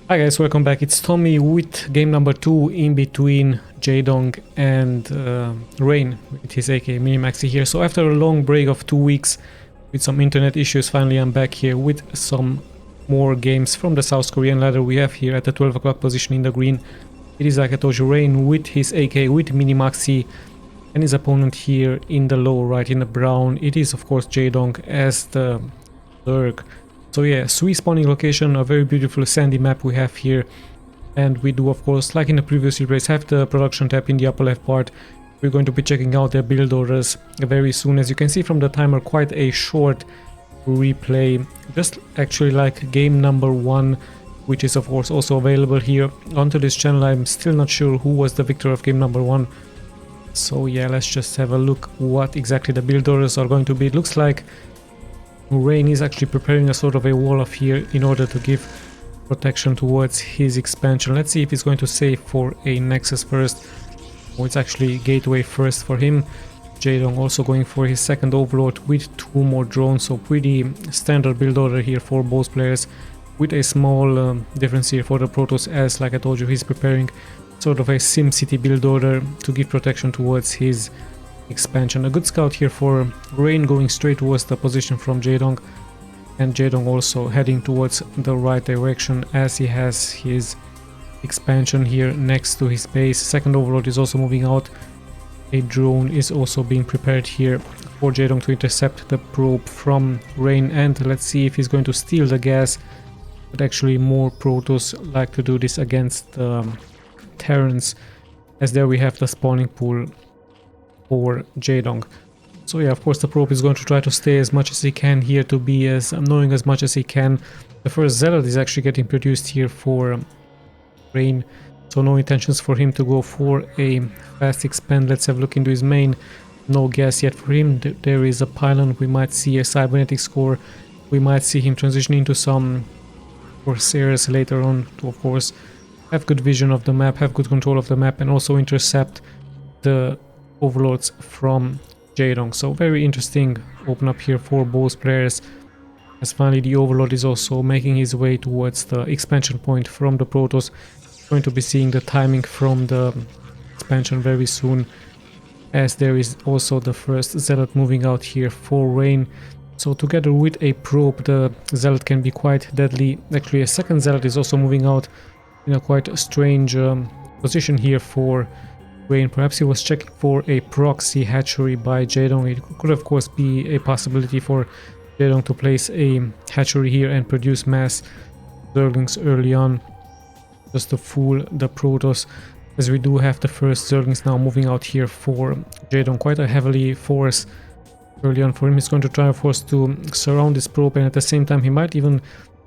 Hi guys, welcome back. It's Tommy with game number 2 in between JAEDONG and Rain with his AK Minimaxi here. So after a long break of 2 weeks with some internet issues, finally I'm back here with some more games from the South Korean ladder. We have here at the 12 o'clock position in the green. It is, like I told you, Rain with his AK with Minimaxi, and his opponent here in the low right in the brown. It is of course JAEDONG as the Zerg. So yeah, sweet spawning location, a very beautiful sandy map we have here, and we do of course, like in the previous race, have the production tab in the upper left part. We're going to be checking out their build orders very soon. As you can see from the timer, quite a short replay, just actually like game number 1, which is of course also available here onto this channel. I'm still not sure who was the victor of game number 1. So yeah, let's just have a look what exactly the build orders are going to be. It looks like Rain is actually preparing a sort of a wall of here in order to give protection towards his expansion. Let's see if he's going to save for a Nexus first. Oh, it's actually Gateway first for him. JAEDONG also going for his second Overlord with 2 more drones, so pretty standard build order here for both players, with a small difference here for the Protoss, as like I told you, he's preparing sort of a SimCity build order to give protection towards his expansion. A good scout here for Rain, going straight towards the position from JAEDONG, and JAEDONG also heading towards the right direction as he has his expansion here next to his base. Second Overlord is also moving out. A drone is also being prepared here for JAEDONG to intercept the probe from Rain, and let's see if he's going to steal the gas. But actually more Protoss like to do this against Terrans, as there we have the spawning pool for JAEDONG. So yeah, of course the probe is going to try to stay as much as he can here, to be as annoying as much as he can. The first Zealot is actually getting produced here for Rain, so no intentions for him to go for a fast expand. Let's have a look into his main. No gas yet for him. There is a pylon. We might see a cybernetics core. We might see him transition into some Corsairs later on to of course have good vision of the map, have good control of the map, and also intercept the Overlords from JAEDONG. So very interesting open up here for both players, as finally the Overlord is also making his way towards the expansion point from the Protoss. Going to be seeing the timing from the expansion very soon, as there is also the first Zealot moving out here for Rain. So together with a probe, the Zealot can be quite deadly. Actually a second Zealot is also moving out in a quite strange position here for Rain. Perhaps he was checking for a proxy hatchery by JAEDONG. It could of course be a possibility for JAEDONG to place a hatchery here and produce mass Zerglings early on, just to fool the Protoss, as we do have the first Zerglings now moving out here for JAEDONG. Quite a heavily force early on for him. He's going to try of course to surround this probe, and at the same time he might even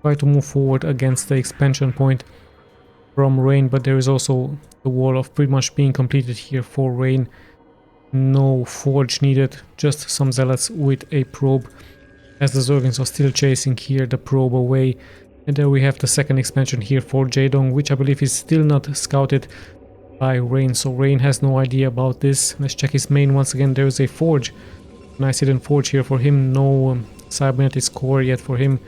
try to move forward against the expansion point from Rain, but there is also the wall of pretty much being completed here for Rain. No forge needed, just some Zealots with a probe, as the Zerglings are still chasing here the probe away. And there we have the second expansion here for JAEDONG, which I believe is still not scouted by Rain, so Rain has no idea about this. Let's check his main once again. There is a forge, nice hidden forge here for him. No cybernetics core yet for him,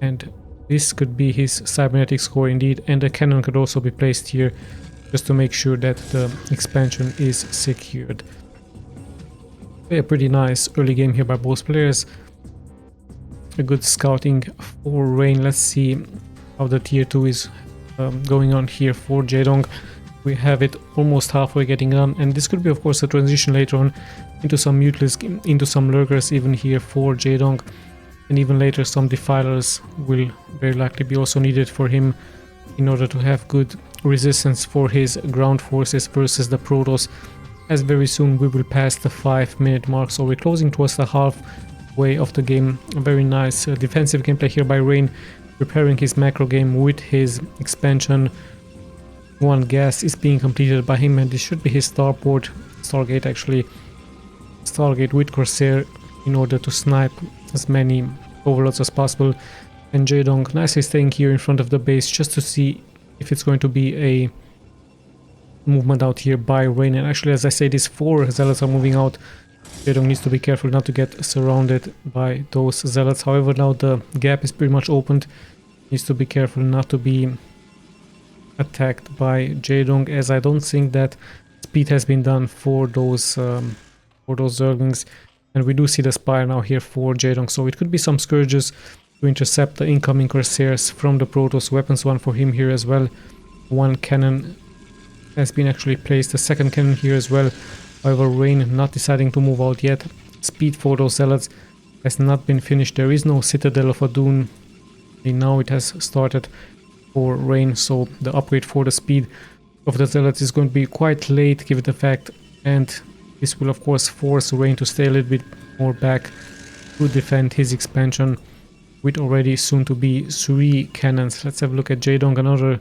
and this could be his cybernetics core indeed, and a cannon could also be placed here just to make sure that the expansion is secured. A pretty nice early game here by both players. A good scouting for Rain. Let's see how the tier 2 is going on here for JAEDONG. We have it almost halfway getting done, and this could be of course a transition later on into some Mutilus, into some Lurkers even here for JAEDONG, and even later some Defilers will very likely be also needed for him in order to have good resistance for his ground forces versus the Protoss, as very soon we will pass the 5-minute mark. So we're closing towards the halfway of the game. A very nice defensive gameplay here by Rain, preparing his macro game with his expansion. One gas is being completed by him, and this should be his starport, Stargate actually, Stargate with Corsair, in order to snipe as many Overlords as possible. And JAEDONG nicely staying here in front of the base just to see if it's going to be a movement out here by Rain. And actually, as I say, these 4 Zealots are moving out. JAEDONG needs to be careful not to get surrounded by those Zealots. However, now the gap is pretty much opened. Needs to be careful not to be attacked by JAEDONG, as I don't think that speed has been done for those Zerglings. And we do see the Spire now here for JAEDONG, so it could be some Scourges to intercept the incoming Corsairs from the Protoss. Weapons one for him here as well. One cannon has been actually placed, the second cannon here as well. However, Rain not deciding to move out yet. Speed for those Zealots has not been finished. There is no Citadel of Adun. And now it has started for Rain, so the upgrade for the speed of the Zealots is going to be quite late given the fact, and this will of course force Rain to stay a little bit more back to defend his expansion with already soon to be 3 cannons. Let's have a look at JAEDONG, another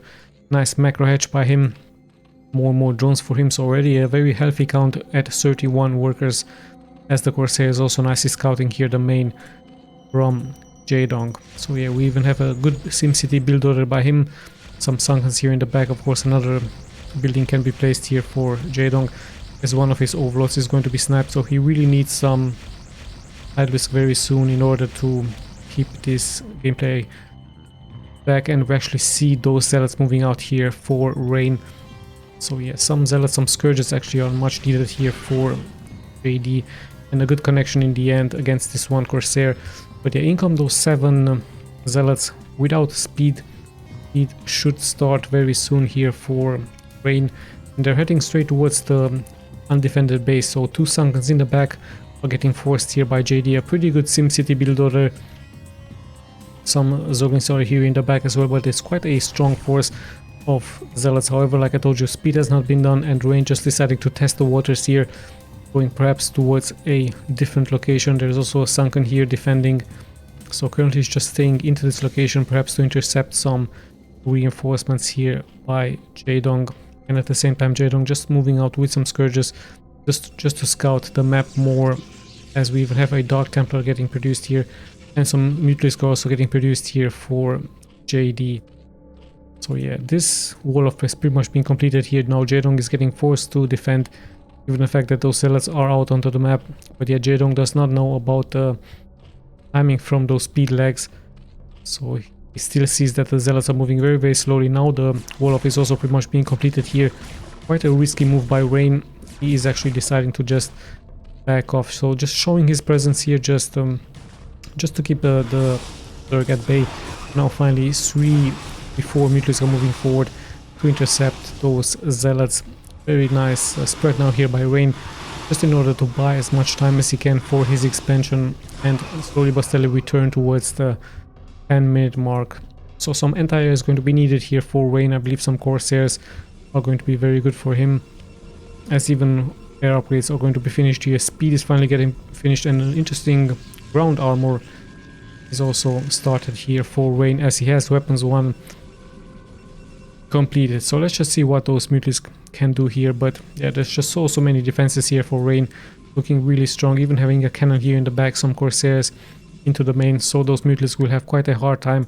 nice macro hatch by him. More drones for him, so already a very healthy count at 31 workers, as the Corsair is also nicely scouting here the main from JAEDONG. So yeah, we even have a good SimCity build order by him. Some Sunkens here in the back. Of course, another building can be placed here for JAEDONG, as one of his overlords is going to be sniped, so he really needs some high risk very soon in order to keep this gameplay back, and we actually see those Zealots moving out here for Rain. So yeah, some Zealots, some Scourges actually are much needed here for JD, and a good connection in the end against this one Corsair. But yeah, in come those 7 Zealots without speed. It should start very soon here for Rain, and they're heading straight towards the undefended base. So 2 Sunkens in the back are getting forced here by JD. A pretty good SimCity build order. Some Zerglings are here in the back as well, but it's quite a strong force of Zealots. However, like I told you, speed has not been done, and Rain just deciding to test the waters here, going perhaps towards a different location. There's also a Sunken here defending, so currently he's just staying into this location, perhaps to intercept some reinforcements here by JAEDONG, and at the same time JAEDONG just moving out with some Scourges just to scout the map more, as we even have a Dark Templar getting produced here, and some Mutalisk are also getting produced here for JD. So yeah, this wall of has pretty much been completed here. Now JAEDONG is getting forced to defend, given the fact that those Zealots are out onto the map. But yeah, JAEDONG does not know about the timing from those speed lags, so he still sees that the Zealots are moving very slowly. Now the wall of is also pretty much being completed here. Quite a risky move by Rain. He is actually deciding to just back off, so just showing his presence here, just to keep the Zerg at bay. Now finally 3 before Mutalisk are moving forward to intercept those Zealots. Very nice spread now here by Rain, just in order to buy as much time as he can for his expansion, and slowly but steadily return towards the 10-minute mark. So some anti-air is going to be needed here for Rain. I believe some Corsairs are going to be very good for him, as even air upgrades are going to be finished here. Speed is finally getting finished, and an interesting ground armor is also started here for Rain, as he has weapons 1 completed. So let's just see what those Mutalisks can do here. But yeah, there's just so many defenses here for Rain, looking really strong, even having a cannon here in the back, some Corsairs into the main, so those Mutalisks will have quite a hard time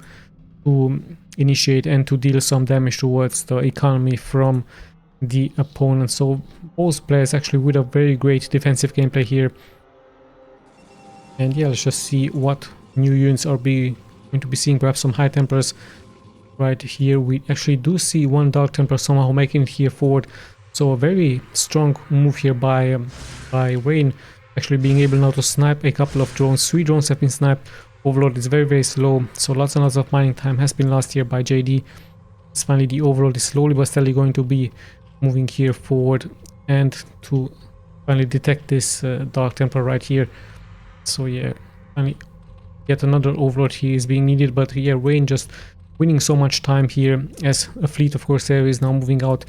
to initiate and to deal some damage towards the economy from the opponent. So both players actually with a very great defensive gameplay here. And yeah, let's just see what new units are going to be seeing. Perhaps some High Templars. Right here we actually do see 1 Dark Templar somehow making it here forward, so a very strong move here by Rain, actually being able now to snipe a couple of drones. 3 drones have been sniped. Overlord is very slow, so lots and lots of mining time has been lost here by JD. It's finally the Overlord is slowly but steadily going to be moving here forward, and to finally detect this Dark Templar right here. So yeah, finally yet another Overlord here is being needed, but yeah, Rain just winning so much time here, as a fleet of Corsair is now moving out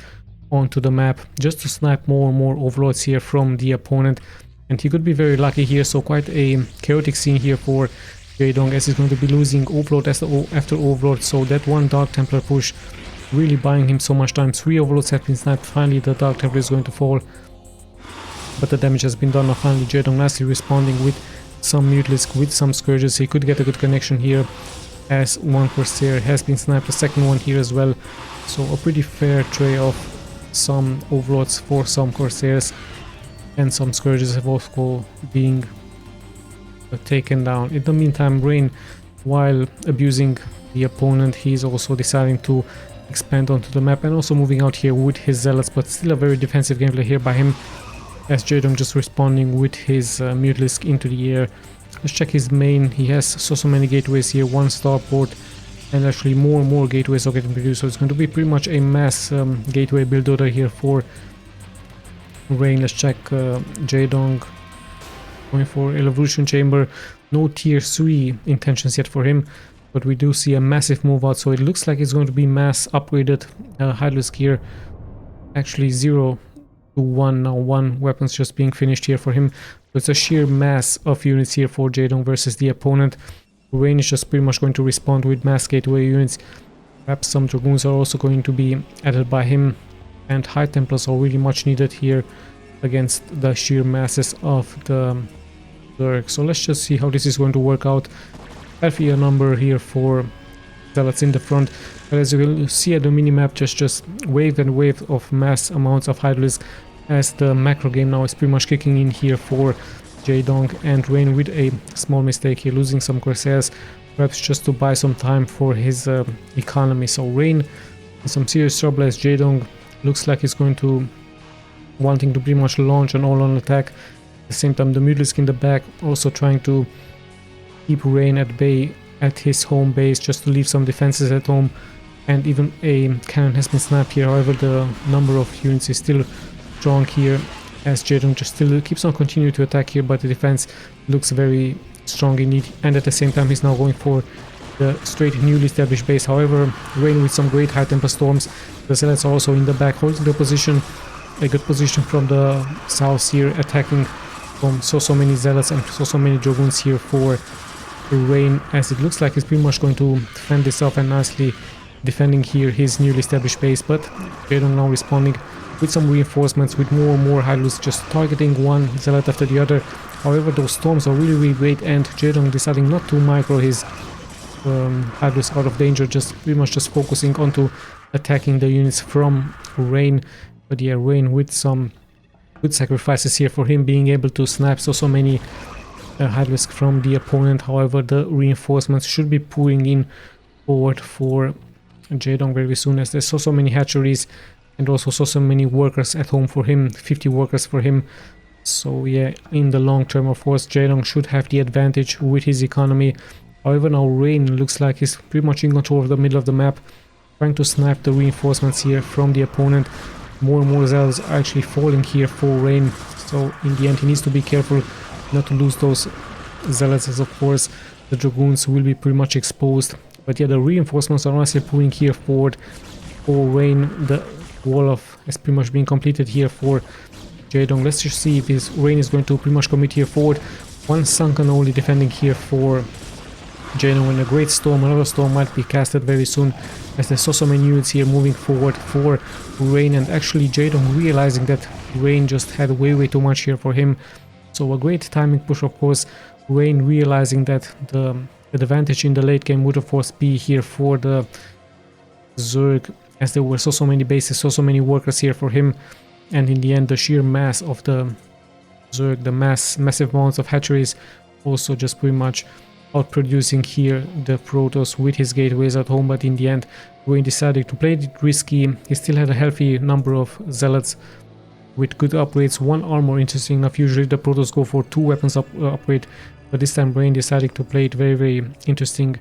onto the map just to snipe more and more Overlords here from the opponent, and he could be very lucky here. So quite a chaotic scene here for JAEDONG, as he's going to be losing Overlord after Overlord. So that 1 Dark Templar push really buying him so much time. 3 Overlords have been sniped. Finally the Dark Templar is going to fall, but the damage has been done. Now finally JAEDONG nicely responding with some Mutalisk, with some Scourges. He could get a good connection here, as 1 Corsair has been sniped, the second one here as well. So a pretty fair trade of some Overlords for some Corsairs, and some Scourges have also being taken down. In the meantime, Rain, while abusing the opponent, he's also deciding to expand onto the map, and also moving out here with his zealots, but still a very defensive gameplay here by him, as JAEDONG just responding with his Mutalisk into the air. Let's check his main. He has so many gateways here, 1 starport, and actually more gateways are getting produced, so it's going to be pretty much a mass gateway build order here for Rain. Let's check JAEDONG going for Evolution Chamber. No tier 3 intentions yet for him, but we do see a massive move out, so it looks like it's going to be mass upgraded Hydralisk here. Actually 0 to 1 now, 1 weapons just being finished here for him. So it's a sheer mass of units here for JAEDONG versus the opponent. Rain is just pretty much going to respond with mass gateway units. Perhaps some Dragoons are also going to be added by him, and High Templars are really much needed here against the sheer masses of the Zerg. So let's just see how this is going to work out. Healthier number here for Zealots in the front, but as you will see at the minimap, just wave and wave of mass amounts of Hydralisk, as the macro game now is pretty much kicking in here for JAEDONG, and Rain with a small mistake here, losing some Corsairs, perhaps just to buy some time for his economy. So Rain in some serious trouble, as JAEDONG looks like he's going to wanting to pretty much launch an all-on attack. At the same time, the Mutalisk in the back also trying to keep Rain at bay at his home base, just to leave some defenses at home, and even a cannon has been snapped here. However, the number of units is still strong here, as JAEDONG just still keeps on continuing to attack here, but the defense looks very strong indeed, and at the same time he's now going for the straight newly established base. However, Rain with some great high tempo storms. The Zealots are also in the back, holding the position, a good position from the south here, attacking from so many Zealots and so many Dragoons here for Rain, as it looks like he's pretty much going to defend this off and nicely defending here his newly established base. But JAEDONG now responding with some reinforcements, with more Hydralisk, just targeting one Zealot after the other. However, those storms are really great, and JAEDONG deciding not to micro his Hydralisk out of danger, just pretty much just focusing onto attacking the units from Rain. But yeah, Rain with some good sacrifices here for him, being able to snap so many Hydralisk from the opponent. However, the reinforcements should be pouring in forward for JAEDONG very soon, as there's so many hatcheries and also so many workers at home for him, 50 workers for him. So yeah, in the long term, of course, JAEDONG should have the advantage with his economy. However, now Rain looks like he's pretty much in control of the middle of the map, trying to snap the reinforcements here from the opponent. More and more Zealots are actually falling here for Rain, so in the end he needs to be careful not to lose those Zealots, as of course the Dragoons will be pretty much exposed. But yeah, the reinforcements are honestly pulling here forward for Rain. The wall of has pretty much been completed here for JAEDONG. Let's just see if his Rain is going to pretty much commit here forward. One sunken only defending here for JAEDONG, and a great storm, another storm might be casted very soon, as there's so many units here moving forward for Rain, and actually JAEDONG realizing that Rain just had way too much here for him. So a great timing push, of course. Rain realizing that the advantage in the late game would of course be here for the Zerg, as there were so many bases, so many workers here for him, and in the end the sheer mass of the Zerg, the massive amounts of hatcheries, also just pretty much outproducing here the Protoss with his gateways at home. But in the end, Rain decided to play it risky. He still had a healthy number of Zealots with good upgrades, 1 armor, interesting enough. Usually the Protoss go for 2 weapons upgrade, but this time Rain decided to play it very interesting,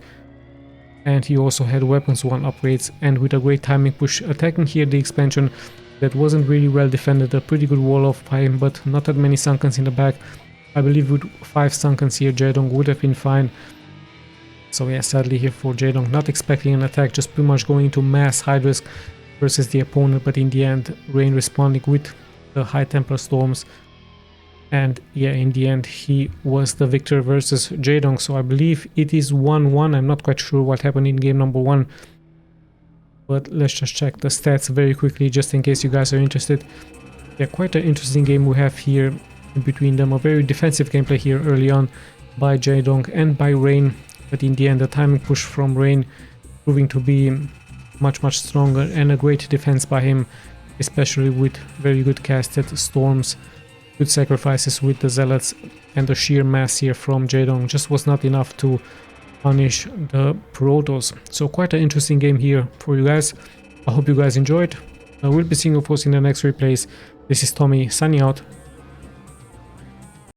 and he also had weapons 1 upgrades, and with a great timing push, attacking here the expansion that wasn't really well defended. A pretty good wall off by him, but not that many sunkens in the back. I believe with 5 sunkens here JAEDONG would have been fine. So yeah, sadly here for JAEDONG, not expecting an attack, just pretty much going into mass Hydralisk versus the opponent, but in the end Rain responding with the high tempo storms, and yeah, in the end he was the victor versus JAEDONG. So I believe it is 1-1. I'm not quite sure what happened in game number 1, but let's just check the stats very quickly just in case you guys are interested. Yeah, quite an interesting game we have here in between them. A very defensive gameplay here early on by JAEDONG and by Rain, but in the end the timing push from Rain proving to be much stronger, and a great defense by him, especially with very good casted storms, good sacrifices with the Zealots, and the sheer mass here from JAEDONG just was not enough to punish the Protoss. So quite an interesting game here for you guys. I hope you guys enjoyed. We'll be seeing you of course in the next replays. This is Tommy signing out.